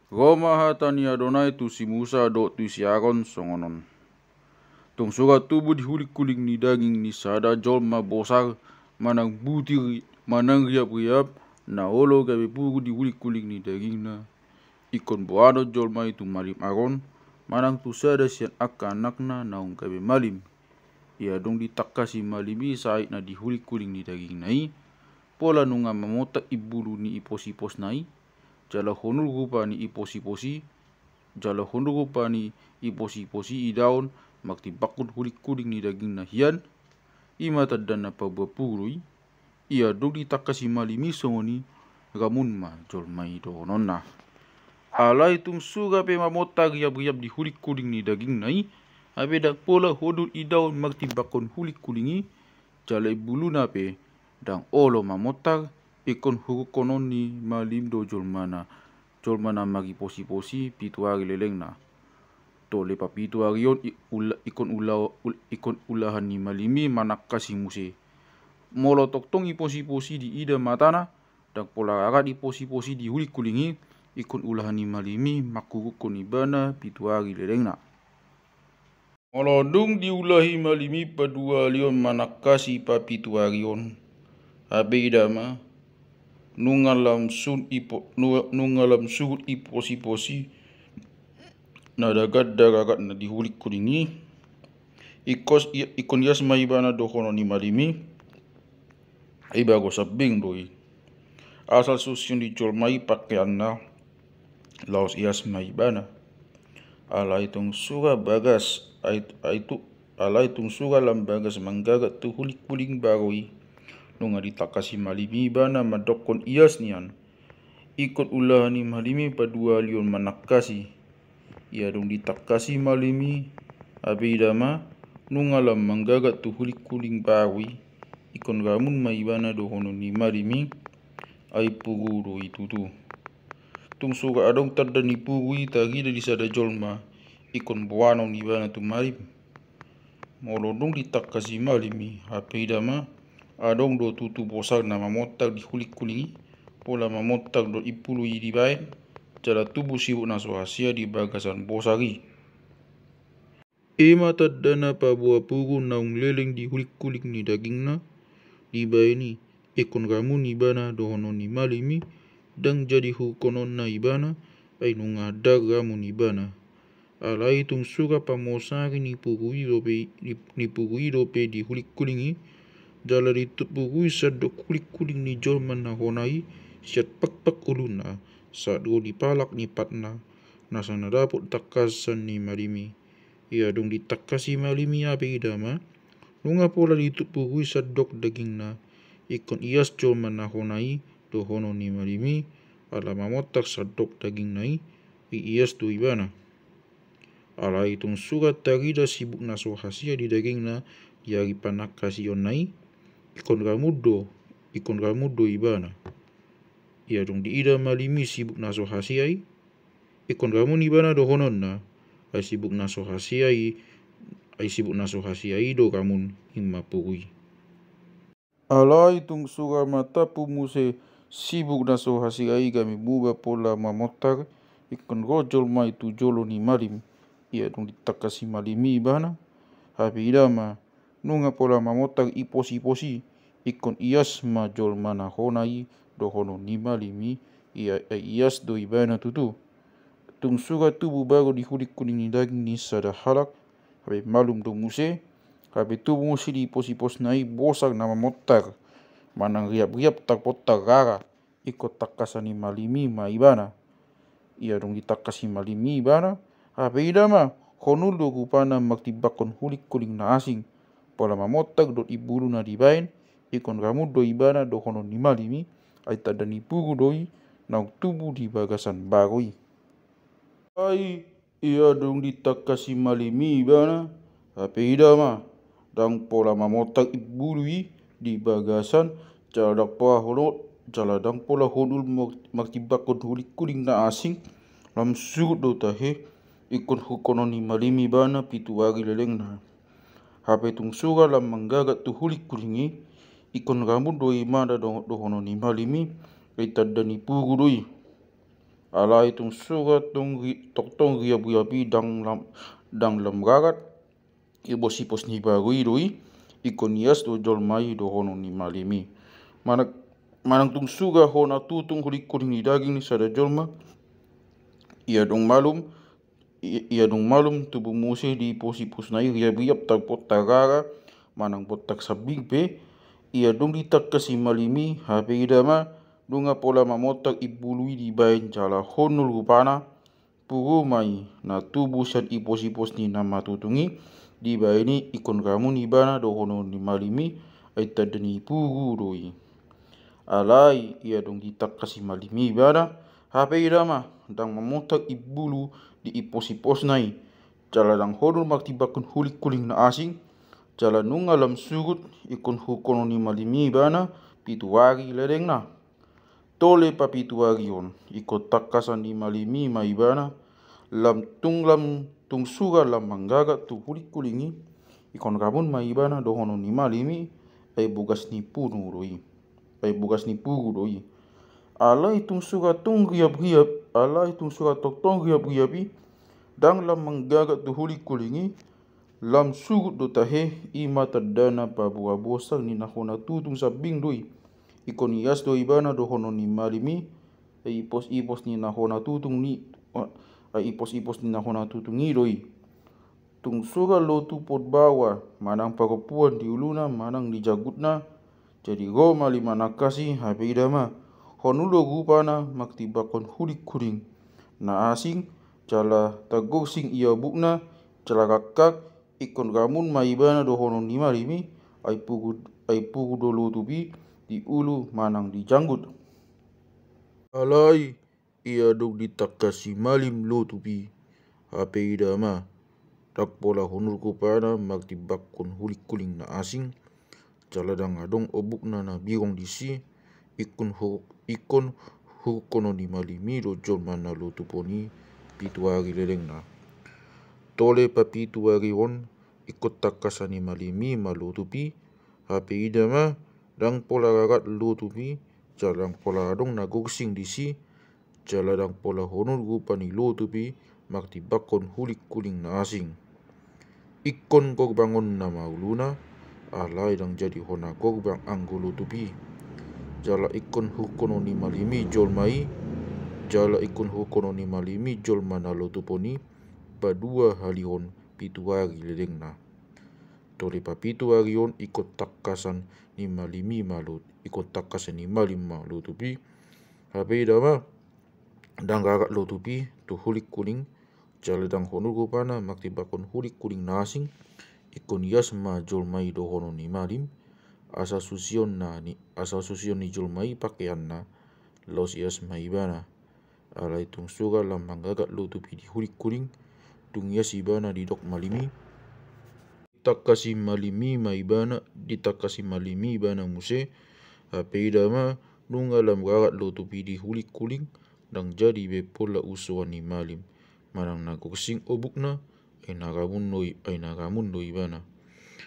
Roma hatani Adonai tu si Musa do tu si Aaron songonon. Tung surat tubuh dihulik kuling ni daging ni sada jolma bosar manang butir manang riap-riap na olo gabe pugu dihulik kuling ni daging na ikon boado jolma itu malim Aaron manang tu sada sian akka anakna naung gabe malim. Ia dong ditakasi malimi sait na dihulik kuling ni daging nai pola nunga mamota ibulu ni ipos-ipos nai jala honul rupa ni iposi-posi jala honul rupa ni iposi-posi idaun makti bakut hulik kuling ni daging na hian ima tadana pa bapurui ia dong ditakasi malimi songoni ramun ma jolmai do nonna alai tung suga pe mamota riap-riap di hulik kuling ni daging nai abeda pola hodul idaun makti bakon hulik kulingi jala ibuluna pe dang olo mamotar ikon hurukonon ni malim do jolmana magi posi-posi pituari lelengna tole papitu arion ikon ulahan ni malimi manakasi muse molo toktong iposi-posi di ida matana dan pola arat iposi-posi di hulik kulingi ikon ulahan ni malimi makurukon ibana pituari lelengna molo dung diulahi malimi padua lion manakasi papituarion abe idama nungalam suhut iposi-posi na dagat na dihulik kulingi ikon yas maibana dokono ni malimi ibago sabing doi asal susun di jolmai pakaianna laos yas maibana ala itong suga bagas aitu ala itong suga lam bagas manggagat tu hulik kuling baroi nunga ditakasi malimi bana madokon ias nian ikon ulahani malimi padua lion manakasi ia dong ditakasi malimi abidama nungalam manggagat tu hulik kuling baroi ikon ramun maibana dohono ni malimi ai pugu do itutu tung suga adong tadda ni pugui tagi dari sada jolma ikon buano ni bana tu malim molo dong ditakasi malimi abidama adong do tutu bosak na mamotak di hulik kulingi pola mamotak do ipulu di bain jala tubuh sibuk naso hasia di bagasan bosari ima tadana pa buah pugu naung leleng di hulik kuling ni dagingna di baini ikon ramu ni bana dohono ni malimi dang jadi hukonon na ibana ay nunga dag ramu ni bana alai tung suga pamosari ni pugui dope di hulik kulingi jala di tupugui sadok hulik kuling ni jolman na honai siat pak uluna saat go dipalak ni patna nasana dapot takasan ni malimi ia dong ditakasi malimi ape idama nunga pola ditupugui sadok daging na ikon ias jolman na honai do hono ni malimi ala mamotak sadok daging nai ias do ibana ala itong sugat tagida sibuk naso hasia di daging na yari panakasion nai ikon ramudo ibana ia dong diida malimi sibuk naso hasiai ikon ramun ibana do honon na ai sibuk naso hasiai do ramun himma pugui alai tung suga mata pumuse sibuk naso hasiai kami buba pola mamotar ikon rojol mai tu jolo ni malim ia dong ditakasi malimi ibana habi idama nunga pola mamotar iposi-posi ikon ias majol mana honai do hono ni malimi ia ias do ibana tutu tung suga tubuh baru di hulik kuning ni daging ni sada halak habe malum do muse habe tubuh muse di pos-pos nai bosak nama motar manang riap-riap tak potar rara ikut takasani malimi ma ibana ia dong ditakasi malimi ibana habe idama honul do kupana makti bakon hulik kuling na asing pola mamotak do ibulu na dibain ikon ramu do ibana do hono ni malimi ai tadani pugu doi nauk tubuh di bagasan baroi ai ia dong ditakasi malimi ibana hape idama dang pola mamotak ibului di bagasan jala dang pola hodul makti bakon hulik kuling na asing lam surut do tahe ikon hukonon ni malimi bana pituari lelengna hape tung suga lam manggagat tu hulik kulingi ikon ramu doi mana do hono ni malimi ai tadda ni pugu doi Alai tung suga tok tong riapi dang lam gagat ibos ni bagui doi ikon yas do jol mai do hono ni malimi manang tung suga hona tutung kuling ni daging ni sada jolma ia dong malum tubuh muse di ipos nai riap tak pot tagara manang pot tak sabing pe ia dong ditak kasi malimi hape idama dunga pola mamotak ibului di bain jala honul rupana puru mai na tubuh sat ipos ni nama tutungi di baini ikon kamu ni bana do hono ni malimi ay tadani puru doi alai ia dong ditak kasi malimi bana hape idama dang mamotak ibulu di ipos nai jala dang honul maktibakun hulik kuling na asing jala nung alam surut ikon hukono ni malimi bana pituari ledeng na tole pa pituari on ikot takasan ni malimi maibana lam tung suga lam manggaga tu hulik kulingi ikon kabun maibana dohono ni malimi ay bugas ni puru doi alai tung suga tung riap alai tung suga tong riapi dang lam manggaga tu hulik kulingi lam surut do tahe ima tadana pa buah ni nahona tutung sabing doi ikon yas do ibana do hono ni malimi ay ipos ni nahona tutung ni ay ipos ni nahona tutung ni doi tung suga lo tu pot bawa manang pagopuan di uluna manang di jagutna jadi go malima nakasi hape idama honulo gupana maktibakon hulik kuring na asing jala tagosing ia bukna jala kakak ikon gamun maibana do hono ni malimi ay pugu do lo tubi di ulu manang di janggut alai ia dog ditakasi malim lo tubi hape idama tak pola honul kupana maktibakon hulik kuling na asing jala dang adong obuk na birong disi ikon hukono ni malimi do jol mana lo tuponi pituari ledeng na tole pa pituari on ikot takasan ni malimi malo tupi hape idama dang pola gagat lo tupi jalang pola adong na gogsing disi jala dang pola honul gupani lo tupi maktibakon hulik kuling na asing ikon kog bangon na mauluna alai dang jadi hona kog bang anggolo tupi jala ikon hukono ni malimi jol mai jala ikon hukono ni malimi jol mana lo tuponi badua halihon pituari ledeng na tole pa pituari on ikot takasan ni malimi malut ikot takasan ni malim malu tupi hape idama dang gagat lo tupi tu hulik kuling jala dang honul gupana maktibakon hulik kuling na asing ikon yas ma jol mai do hono ni malim asa susion ni jol mai pakaian na los yas mai bana alai tung suga lam manggagat lo tupi di hulik kuling tung yas ibana di dok malimi ditakasi malimi bana muse hape idama nung alam gagat lo tupi di hulik kuling dang jadi be pola usuan ni malim manang nagogsing obukna ay nagamun doi bana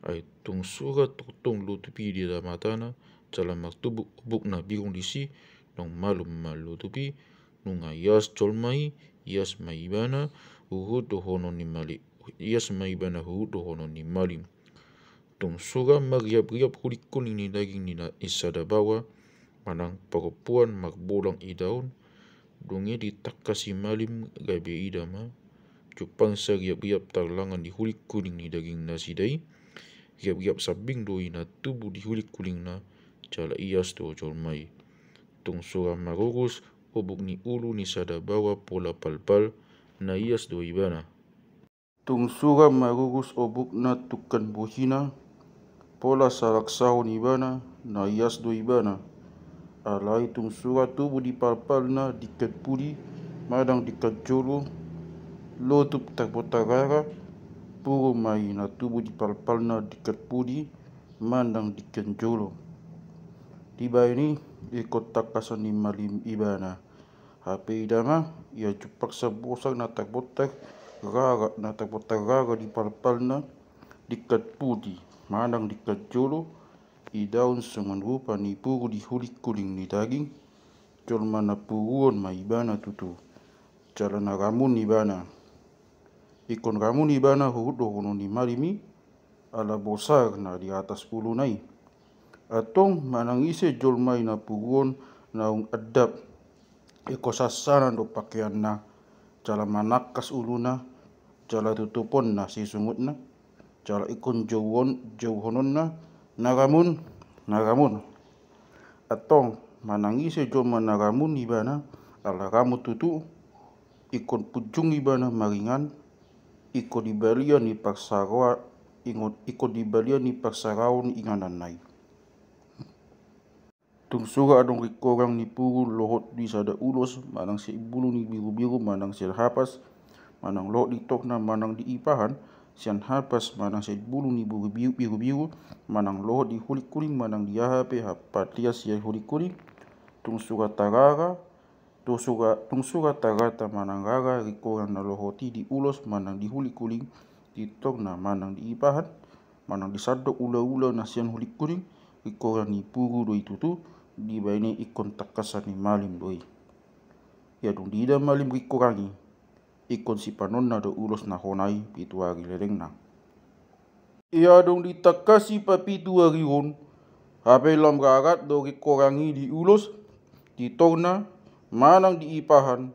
ay tung suga tong lo tupi di damatana jala maktubuk obukna birong disi nong malum malo tupi nung ayas jol mai yas mai bana uhud do hono ni mali yas mai bana uhud do hono ni malim tung suga magyap hulik kuning ni daging ni isada bawa manang pagopuan magbolang idaun donge ditakasi malim gabe idama cupang sa giap tarlangan di hulik kuning ni daging nasi dai giap sabing doi na tubuh di hulik kuling na jala iyas do jol mai tung suga magugus obuk ni ulu ni sada bawa pola palpal na iyas do ibana tung suga magugus obuk na tukan bohina pola salaksao ni ibana na iyas do ibana alai tung suga tubuh di palpal na dikat pudi madang dikat jolo lo tup tak botagara puru mai na tubuh di palpal na dikat pudi mandang dikat jolo tiba ini ikot takasan ni malim ibana hape idama ia cupak sabosak na tak botak raga di palpal na dikat pudi mandang dikat jolo i daun sungan rupa ni puru di hulik kuling ni daging jol mana puruon maibana tutu jalan ramun ibana. Ikon ramun ibana hudo hono ni malimi ala bosar na di atas ulu nai. Atong manang ise jolmai na puguon na adab ekosasana do pakaian na jala manakas uluna jala tutupon na si sungut na jala ikon jauhonon na nagamun atong manangise joma nagamun ibana ala ramu tutu ikon pujung ibana maringan ikon dibalian ni paksarawa ikon dibalian ni paksaraun inganan nai. Tung suga adong rikorang ni puru lohot di sada ulos manang si bulu ni biru-biru manang si hapas manang lohot di tokna manang di ipahan sian hapas manang si bulu ni biru-biru manang lohot di hulik kuning manang di ahape hapatia si hulik kuning. Tung suga tarara manang rara rikorang na lohoti di ulos manang di hulik kuning di tokna manang di ipahan manang di sadok ula-ula na sian hulik kuning rikorang ni puru doi tutu di baini ikon takasan ni malim doi. Ya dung dida malim rikorangi ikon si panonna do ulos na honai pitu hari lereng na. Ya dung ditakasi pa pitu hari hon hape lam rarat do rikorangi di ulos di tona manang di ipahan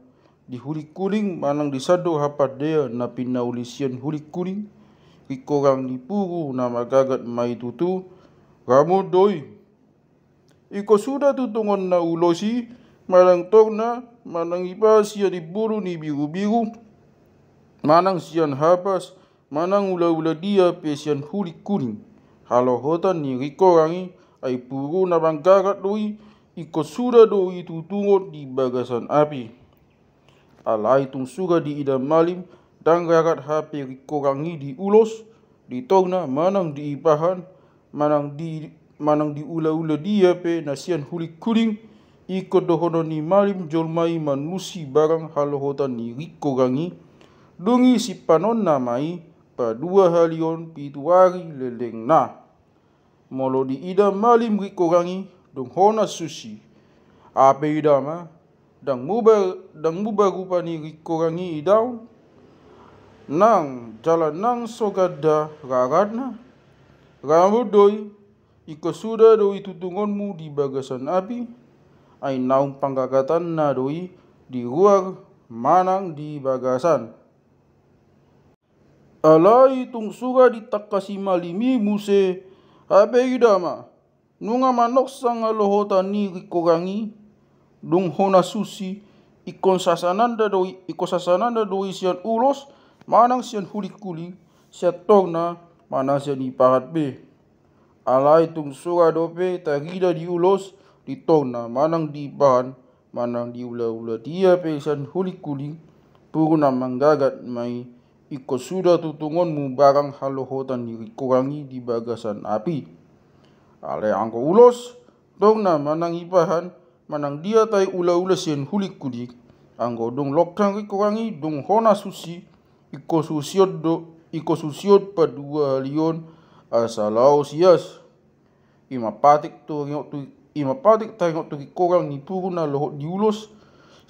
di hulik kuning manang di sado hapat dea na pinaulisian hulik kuning rikorang di puru na magagat mai tutu ramu doi. Iko sudah tutungon na ulosi manang tokna manang ipa sia di bulu ni biru-biru manang sian hapas manang ula-ula dia pesian hulik kuning halo hotan ni rikorangi ai puru na banggarat doi iko sudah doi tutungon di bagasan api alai tung suga di idam malim dan garat hape rikorangi di ulos di tokna manang di ipahan manang di ula-ula dia pe nasian hulik kuning ikut dohono ni malim jolmai manusi barang halohotan ni rikorangi dungi si panon namai pa 2 halion pitu hari leleng na molo di ida malim rikorangi dong hona susi ape idama dang muba rupa ni rikorangi idau nang jalan nang sogada raratna rambut doi iko sudah doi tutungonmu di bagasan api ai naung panggagatan na doi di luar manang di bagasan alai tung suga ditakasi malimi muse habe idama nunga manok sang alohotan ni rikorangi dung hona susi ikon sasananda doi sian ulos manang sian hulik kuling siat togna manang sian ipahat be alai tung suga dope tagida di ulos di togna manang di ipahan manang di ula-ula dia pe sian hulik kuling puru na manggagat mai iko sudah tutungonmu barang halohotan ni rikorangi di bagasan api alai angko ulos togna manang ipahan manang dia tai ula-ula sian hulik kuling angko dong lokang rikorangi dong hona susi iko susiot pa 2 halion asalau sias imapatik tengok tu rikorang ni puru na lohot di ulos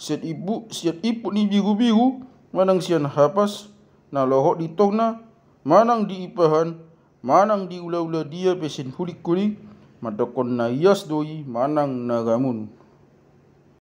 siat ipu ni biru-biru manang sian hapas na lohot di togna manang di ipahan manang di ula-ula dia pesen hulik kuning madokon na ias doi manang nagamun.